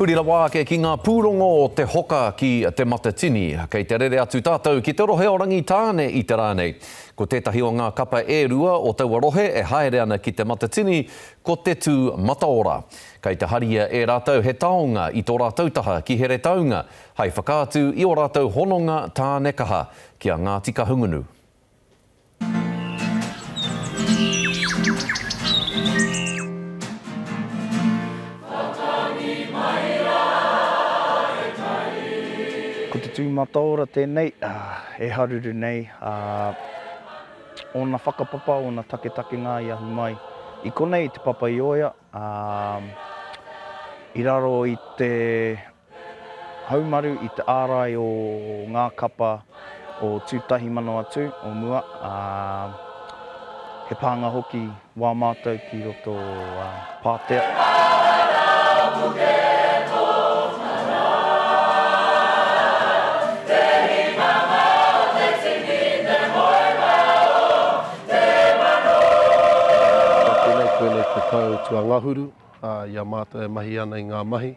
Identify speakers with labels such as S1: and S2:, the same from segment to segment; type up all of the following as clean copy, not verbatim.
S1: Hurira wā ke ki ngā pūrongo o te hoka ki te matatini. Kei te rere atu tātou ki te rohe o rangi tāne i te rānei. Ko tētahi o ngā kapa e rua o taua rohe e haere ana ki te matatini ko te tū mataora. Kei te haria e rātou he taonga i tō rātou taha ki here taunga. Hei whakātu i o rātou hononga tānekaha kia Ngāti Kahungunu.
S2: Ko te tū mataora tēnei, e haruru nei, ona whakapapa, ona take ngā i ahu mai. I konei te papa i oia, i raro i te haumaru, i te ārai o ngā kapa o tūtahi mano atu o mua. He pānga hoki wā mātou ki roto Pātea.
S3: Te tau tua ngahuru, ia mātou e mahi ana i ngā mahi.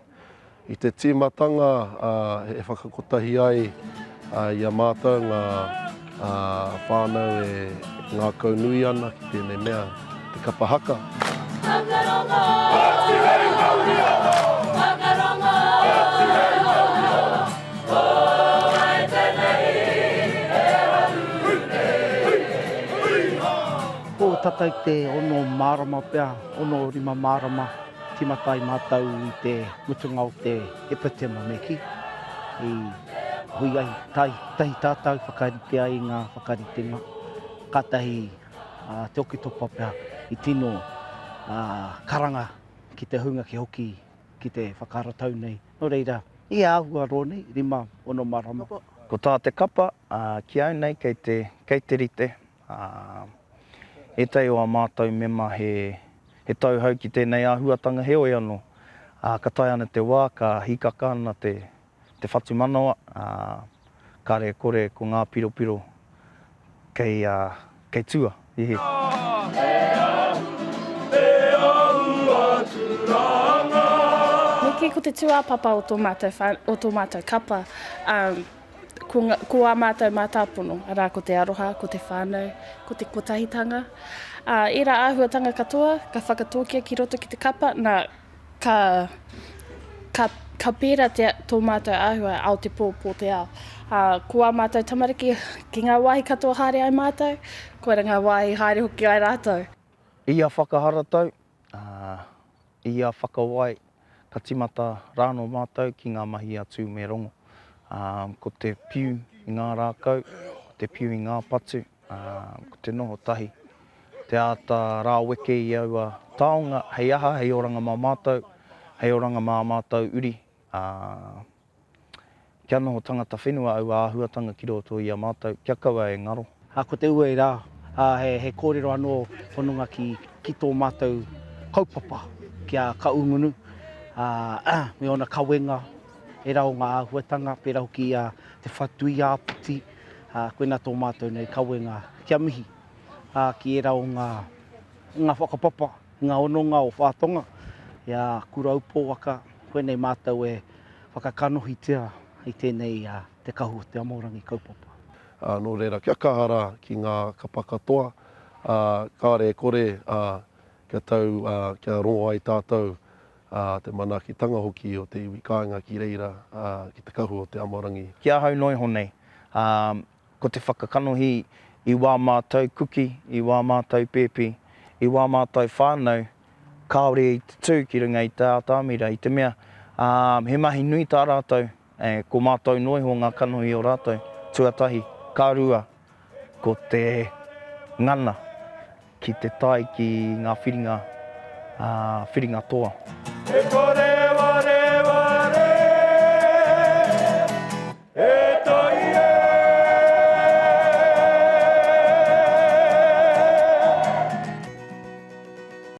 S3: I te tīmatanga, e whakakotahi ai ia mātou ngā whānau e ngā kaunui ana ki tēnei mea, te kapahaka.
S4: Ko tatai te ono marama pea, ono rima marama, timatai mātou i te mutunga o te epitema meki. I hui ai tahi tātou whakarite ai ngā whakaritenga. Katahi te oki topa pea i tino karanga ki te hunga ki hoki ki te whakaratau nei. No reira, i āhua rōnei, rima ono marama.
S2: Ko tā te kapa, ki au nei kei te rite. E tei o a mātou mema he tauhau ki tēnei āhuatanga he oi anō. Ka tai ana te wā, ka hikaka ana te whatu manawa. Ka re kore ko ngā piropiro kei tua. Ihi.
S5: Niki ko te tuapapa o tō mātou kapa. Ko a mātou mātāpono, arā ko te aroha, ko te whānau, ko te kotahitanga. Ira āhuatanga katoa, ka whakatōkia ki roto ki te kapa, nā ka pēra tō mātou āhua ao te pōpō te ao. Ko a mātou tamariki ki ngā wāhi katoa haere ai mātou, ko ngā wāhi haere hoki ai rātou.
S2: Ia whakaharatau, ia whakawai, ka timata rāno mātou ki ngā mahi atu me rongo. Ko te piu i ngā rākau, ko te piu i ngā patu, ko te noho tahi. Te āta rāweke i aua taonga, hei aha, hei oranga mā mātou, hei oranga mā mātou uri. Kia noho tangata whenua au āhuatanga ki roto i a mātou, kia kaua e ngaro.
S4: Ko te ua i rā, he kōrero anō whanunga ki tō mātou kaupapa, kia kaungunu, me ona kawenga, e rau ngā āhuatanga, pēra hoki te whatui āputi, koina tō mātou nei kawenga kia mihi, ki e rau ngā whakapapa, ngā ononga o whātonga, ia kura upōwaka, koinei mātou e whakakanohitia i tēnei te kahu o te Amorangi kaupapa.
S3: Nō reira, kia kahara ki ngā kapa katoa, kāre kore, kia tau, kia rongo ai tātou, te manakitanga hoki o te iwi kāinga ki reira ki te kahu o te Amorangi.
S2: Kia hau noi honei, ko te whakakanohi i wā mātou kuki, i wā mātou pēpi, i wā mātou whānau, kāore i te tū ki runga i te ātāmira, i te mea, he mahi nui tā rātou, ko mātou noi ho ngā kanohi o rātou, tuatahi, kārua, ko te ngana, ki te tai ki ngā whiringa toa.